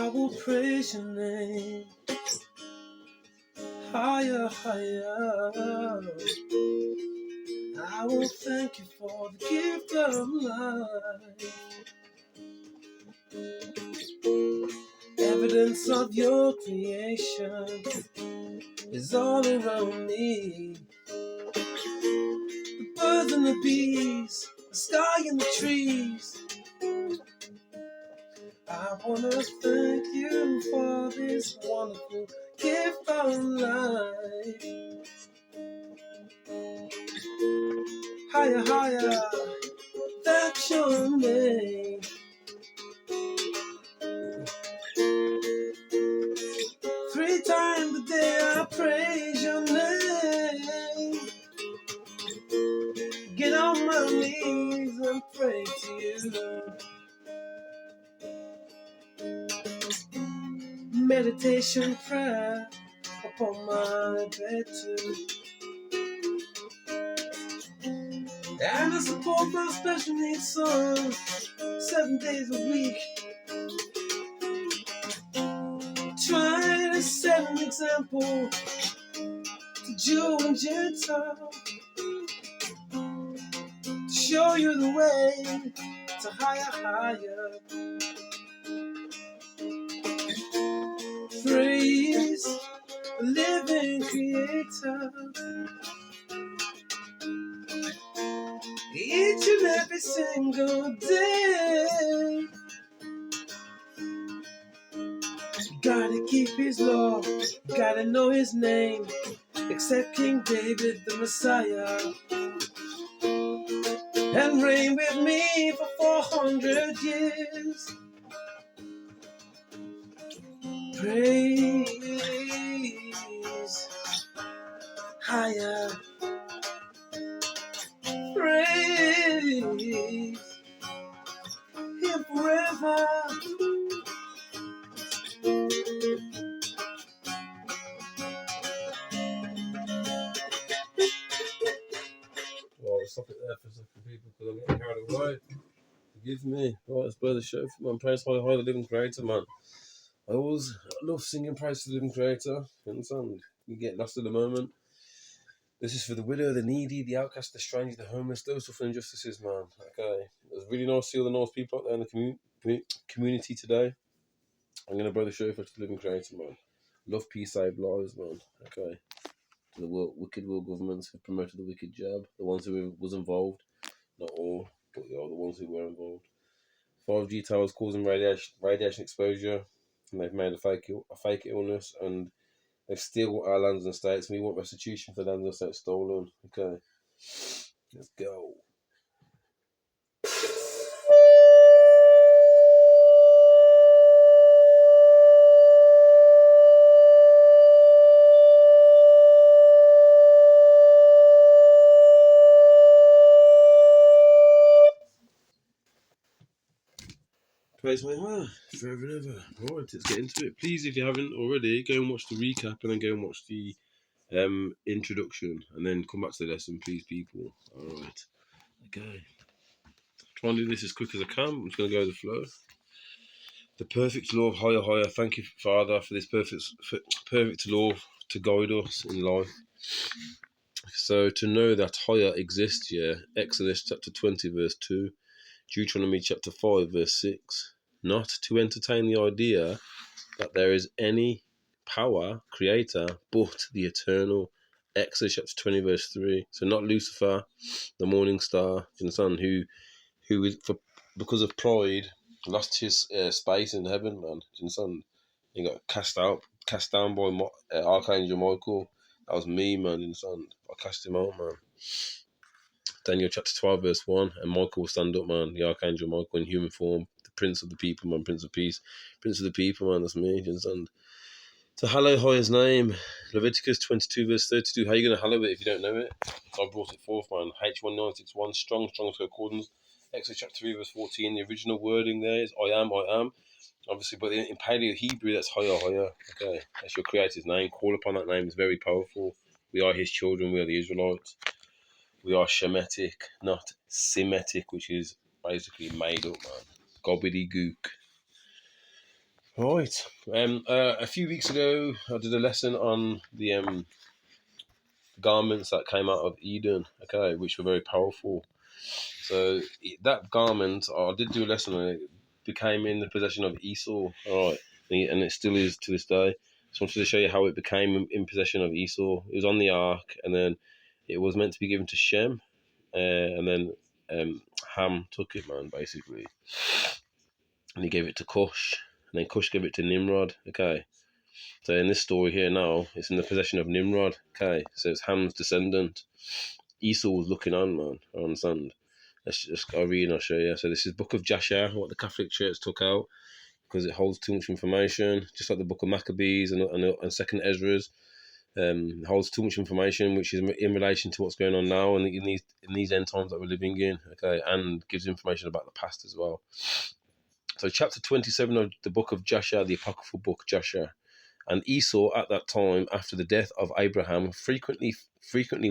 I will praise your name. Higher, higher. I will thank you for the gift of life. Evidence of your creation is all around me. The birds and the bees, the sky and the trees. I wanna thank you for this wonderful gift of life. Higher, higher, that's your name. 3 times a day I praise your name. Get on my knees and pray to you. Meditation prayer upon my bed too. And I support my special needs son 7 days a week. Trying to set an example to Joe and Gentile, to show you the way to higher, higher. Praise the living creator. Each and every single day. You gotta keep his law, you gotta know his name. Except King David the Messiah. And reign with me for 400 years. Praise higher. Praise him forever. Well, I'll stop it there for a second, people, because I'm getting carried away. Forgive me. Right, let's blow the show for man. Praise high, high, the living creator, man. I always love singing praise to the living creator. You understand? You get lost in the moment. This is for the widow, the needy, the outcast, the stranger, the homeless, those suffering injustices, man. Okay. It was really nice to see all the nice people out there in the community today. I'm going to blow the show for the living creator, man. Love, peace, save lives, man. Okay. To the wicked world governments who promoted the wicked jab, the ones who was involved, not all, but the ones who were involved. 5G towers causing radiation exposure, and they've made a fake illness, and they've steal our lands and states, and we want restitution for lands and states stolen. Okay, let's go. Praise my heart forever and ever. Right, let's get into it. Please, if you haven't already, go and watch the recap and then go and watch the introduction and then come back to the lesson, please, people. Alright. Okay. Try and do this as quick as I can. I'm just going to go with the flow. The perfect law of higher, higher. Thank you, Father, for this perfect law to guide us in life. So to know that higher exists, yeah. Exodus chapter 20, verse 2. Deuteronomy chapter 5, verse 6. Not to entertain the idea that there is any power, creator, but the eternal. Exodus chapter 20, verse 3. So not Lucifer, the morning star, do you understand, who is, because of pride, lost his space in heaven, man. Do you understand? He got cast down by Archangel Michael. That was me, man. Do you understand? I cast him out, man. Daniel chapter 12, verse 1. And Michael will stand up, man. The Archangel Michael in human form. The Prince of the people, man. Prince of Peace. Prince of the people, man. That's me. Do you understand? To hallow high his name. Leviticus 22, verse 32. How are you going to hallow it if you don't know it? I brought it forth, man. H1961. Strong concordance. Exodus chapter 3, verse 14. The original wording there is I am. Obviously, but in Paleo Hebrew, that's higher, higher. Okay. That's your creator's name. Call upon that name. It's very powerful. We are his children. We are the Israelites. We are Shemitic, not Semitic, which is basically made up, man. Gobbledygook. Right. A few weeks ago, I did a lesson on the garments that came out of Eden. Okay, which were very powerful. So that garment, I did do a lesson on it. Became in the possession of Esau. All right, and it still is to this day. So I wanted to show you how it became in possession of Esau. It was on the ark, and then it was meant to be given to Shem, and then Ham took it, man, basically, and he gave it to Cush, and then Cush gave it to Nimrod. Okay, so in this story here now, it's in the possession of Nimrod. Okay, so it's Ham's descendant. Esau was looking on, man. I understand. Let's just go read and I'll show you. So this is Book of Jasher, what the Catholic Church took out because it holds too much information, just like the Book of Maccabees and Second Ezra's. Holds too much information, which is in relation to what's going on now and in these end times that we're living in. Okay, and gives information about the past as well. So chapter 27 of the Book of Jasher, the apocryphal book Jasher. And Esau at that time, after the death of Abraham, frequently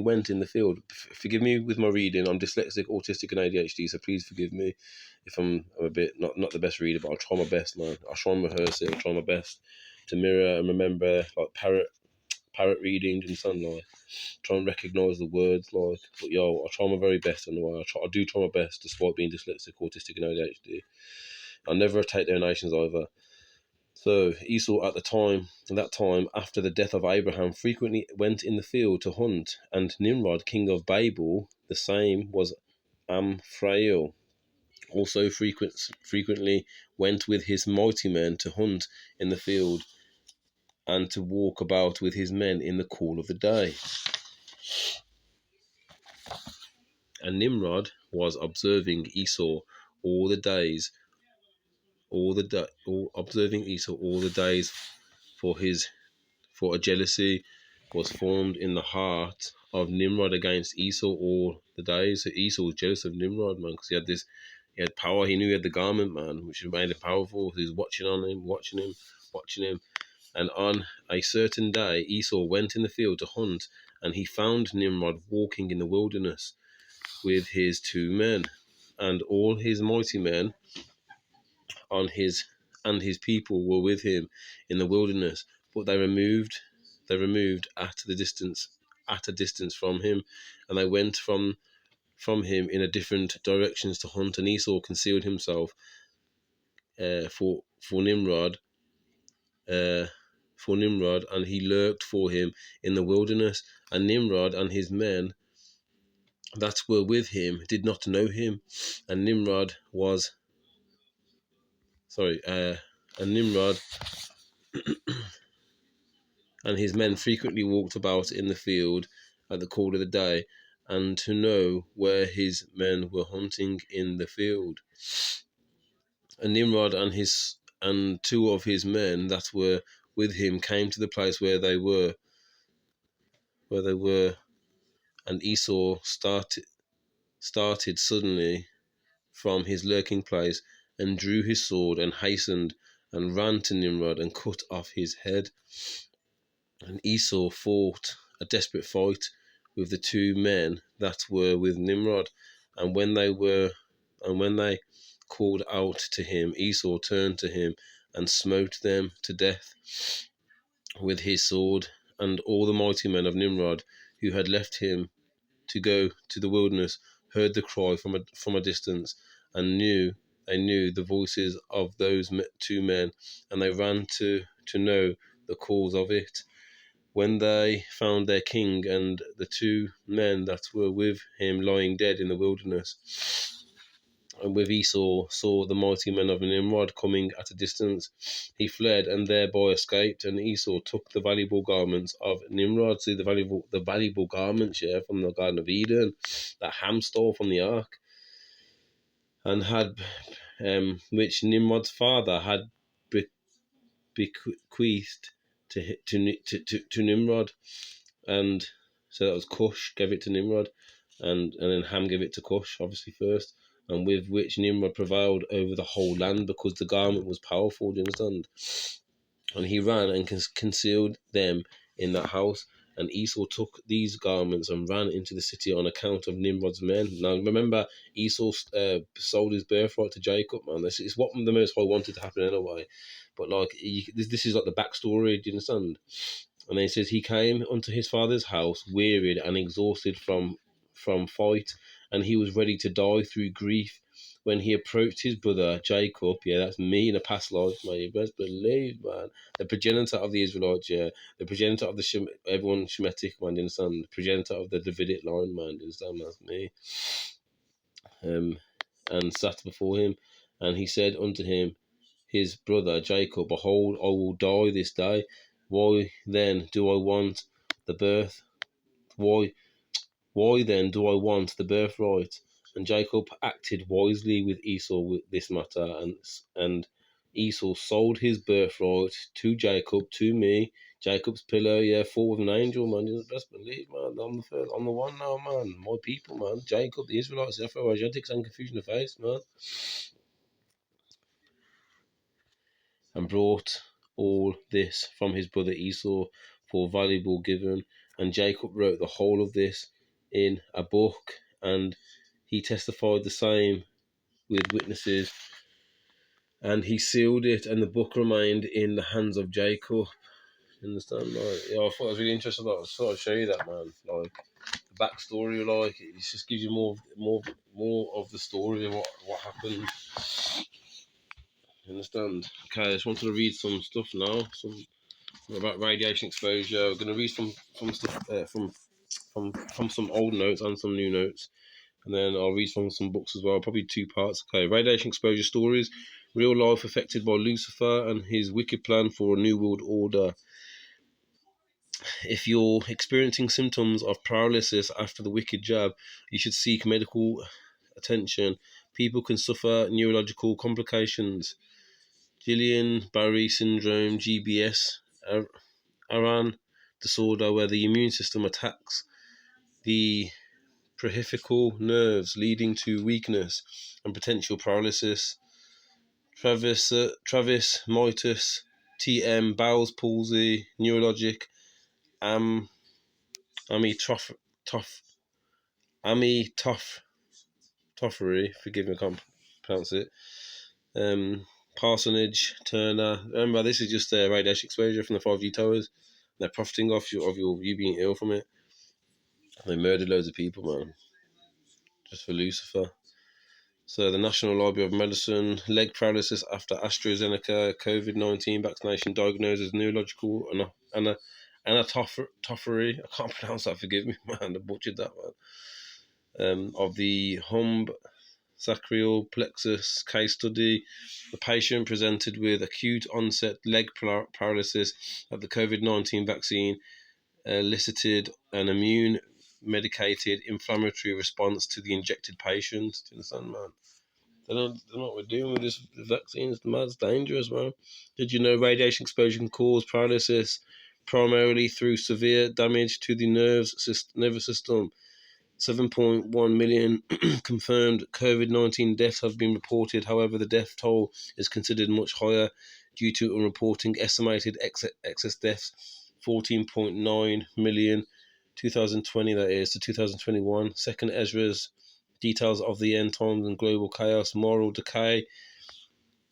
went in the field. Forgive me with my reading. I'm dyslexic, autistic, and ADHD, so please forgive me if I'm a bit not the best reader, but I'll try my best, man. I'll try and rehearse it. I'll try my best to mirror and remember like parrot reading and something like. Try and recognise the words, like. But yo, I'll try my very best anyway. I do try my best despite being dyslexic, autistic, and ADHD. I'll never take donations either. So Esau at that time, after the death of Abraham, frequently went in the field to hunt, and Nimrod, king of Babel, the same was Amphrael, also frequently went with his mighty men to hunt in the field, and to walk about with his men in the cool of the day. And Nimrod was observing Esau all the days, observing Esau all the days, for a jealousy was formed in the heart of Nimrod against Esau all the days. So Esau was jealous of Nimrod, man, because he had power. He knew he had the garment, man, which made it powerful. He was watching him. And on a certain day, Esau went in the field to hunt, and he found Nimrod walking in the wilderness with his 2 men, and all his mighty men on his and his people were with him in the wilderness, but they removed at a distance from him, and they went from him in a different directions to hunt. And Esau concealed himself for Nimrod, and he lurked for him in the wilderness. And Nimrod and his men that were with him did not know him, and Nimrod and his men frequently walked about in the field at the cool of the day, and to know where his men were hunting in the field. And Nimrod and 2 of his men that were with him came to the place where they were, and Esau started suddenly from his lurking place, and drew his sword, and hastened, and ran to Nimrod, and cut off his head. And Esau fought a desperate fight with the 2 men that were with Nimrod, and when they called out to him, Esau turned to him and smote them to death with his sword. And all the mighty men of Nimrod, who had left him to go to the wilderness, heard the cry from a distance, and knew the voices of those 2 men, and they ran to know the cause of it. When they found their king and the 2 men that were with him lying dead in the wilderness, and with Esau saw the mighty men of Nimrod coming at a distance, he fled and thereby escaped. And Esau took the valuable garments of Nimrod, see the valuable garments, from the Garden of Eden that Ham stole from the ark, and had which Nimrod's father had bequeathed to Nimrod. And so that was Cush gave it to Nimrod, and then Ham gave it to Cush, obviously first, and with which Nimrod prevailed over the whole land because the garment was powerful, do you understand? And he ran and concealed them in that house. And Esau took these garments and ran into the city on account of Nimrod's men. Now remember, Esau sold his birthright to Jacob, man. This is what the Most High wanted to happen anyway. But like, this is like the backstory, do you understand? And then it says, he came unto his father's house, wearied and exhausted from fight, and he was ready to die through grief. When he approached his brother Jacob, yeah, that's me in a past life, man. You best believe, man. The progenitor of the Israelites, yeah, the progenitor of the everyone Shemitic, man. You understand? The progenitor of the Davidic line, man. You understand? That's me. And sat before him, and he said unto him, his brother Jacob, behold, I will die this day. Why then do I want the birth? Why then do I want the birthright? And Jacob acted wisely with Esau with this matter, and Esau sold his birthright to Jacob, to me. Jacob's pillow, yeah, fought with an angel, man. You best believe, man. I'm the one now, man. My people, man. Jacob, the Israelites, therefore, genetics and confusion of face, man. And brought all this from his brother Esau for valuable given. And Jacob wrote the whole of this in a book, and he testified the same with witnesses, and he sealed it, and the book remained in the hands of Jacob. Understand? Like, yeah, I thought it was really interesting. Like, I sort of show you that, man. Like the backstory, like it just gives you more of the story of what happened. You understand? Okay, I just wanted to read some stuff now. Some about radiation exposure. We're going to read from stuff from some old notes and some new notes, and then I'll read from some books as well. Probably two parts. Okay, radiation exposure stories. Real life affected by Lucifer and his wicked plan for a new world order. If you're experiencing symptoms of paralysis after the wicked jab, you should seek medical attention. People can suffer neurological complications. Guillain-Barré syndrome, GBS, Aran disorder, where the immune system attacks the peripheral nerves, leading to weakness and potential paralysis. Travis TM, Bowles palsy, neurologic, amitophery, forgive me, I can't pronounce it. Parsonage, Turner. Remember, this is just radiation exposure from the 5G towers. They're profiting off you being ill from it. They murdered loads of people, man, just for Lucifer. So the National Library of Medicine, leg paralysis after AstraZeneca COVID-19 vaccination diagnosed as neurological anatophery. I can't pronounce that, forgive me, man, I butchered that, man. Of the sacral plexus case study, the patient presented with acute onset leg paralysis at the COVID-19 vaccine elicited an immune medicated inflammatory response to the injected patient. Do you understand, man? They don't know what we're doing with this vaccine. It's dangerous, man. Did you know radiation exposure can cause paralysis primarily through severe damage to the nervous system? 7.1 million confirmed COVID-19 deaths have been reported. However, the death toll is considered much higher due to unreported estimated excess deaths. 14.9 million 2020, that is, to 2021. Second Ezra's details of the end times and global chaos, moral decay,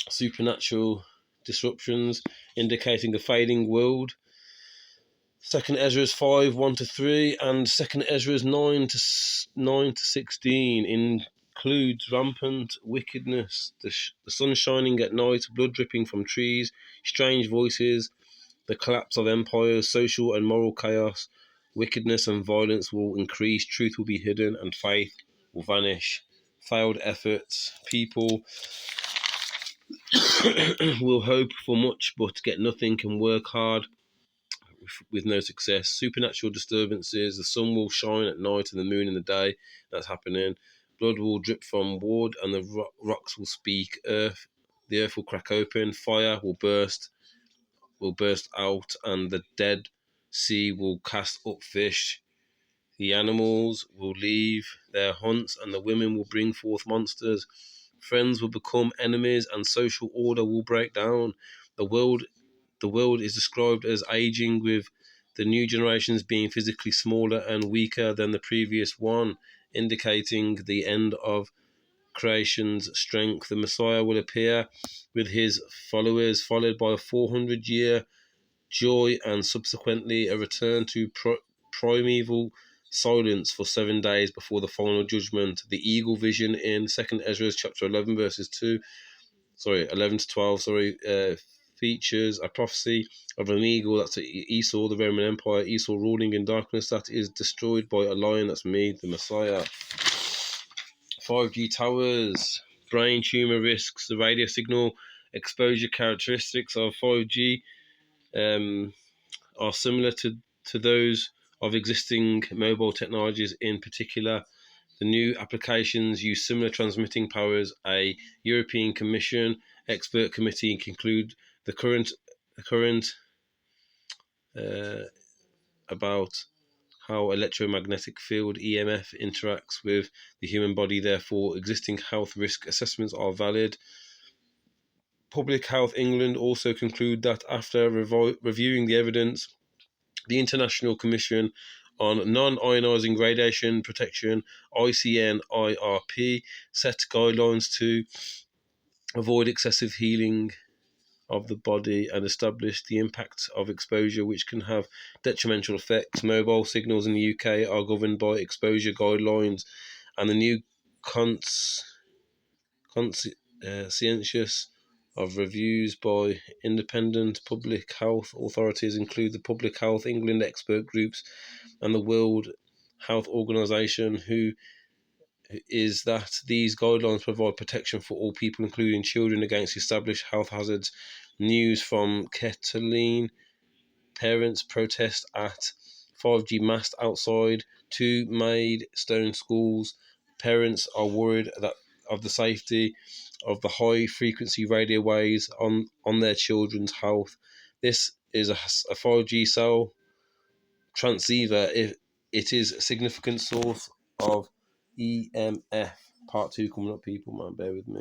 supernatural disruptions, indicating a fading world. Second Ezra's 5, 1-3, and Second Ezra's 9 to 16 includes rampant wickedness, the sun shining at night, blood dripping from trees, strange voices, the collapse of empires, social and moral chaos. Wickedness and violence will increase, truth will be hidden, and faith will vanish. Failed efforts. People will hope for much but get nothing and work hard with no success. Supernatural disturbances. The sun will shine at night and the moon in the day. That's happening. Blood will drip from wood and the rocks will speak. The earth will crack open. Fire will burst out, and the dead sea will cast up fish. The animals will leave their hunts, and the women will bring forth monsters. Friends will become enemies, and social order will break down. The world is described as aging with the new generations being physically smaller and weaker than the previous one, indicating the end of creation's strength. The Messiah will appear with his followers, followed by a 400-year joy and subsequently a return to primeval silence for 7 days before the final judgment. The eagle vision in 2nd Ezra chapter 11 verses 11 to 12 features a prophecy of an eagle, that's Esau, the Roman Empire, Esau ruling in darkness, that is destroyed by a lion, that's me, the Messiah. 5G towers, brain tumor risks. The radio signal exposure characteristics of 5G are similar to those of existing mobile technologies. In particular, the new applications use similar transmitting powers. A European Commission expert committee conclude the current about how electromagnetic field EMF interacts with the human body. Therefore, existing health risk assessments are valid. Public Health England also conclude that after reviewing the evidence, the International Commission on Non-Ionizing Radiation Protection, ICNIRP, set guidelines to avoid excessive healing of the body and establish the impact of exposure, which can have detrimental effects. Mobile signals in the UK are governed by exposure guidelines, and the new conscientious of reviews by independent public health authorities include the Public Health England expert groups and the World Health Organization, who is that these guidelines provide protection for all people, including children, against established health hazards. News from Kettling: parents protest at 5G mast outside 2 Maidstone schools. Parents are worried of the safety of the high frequency radio waves on their children's health. This is a 5G cell transceiver. It is a significant source of EMF. Part 2 coming up, people, man, bear with me.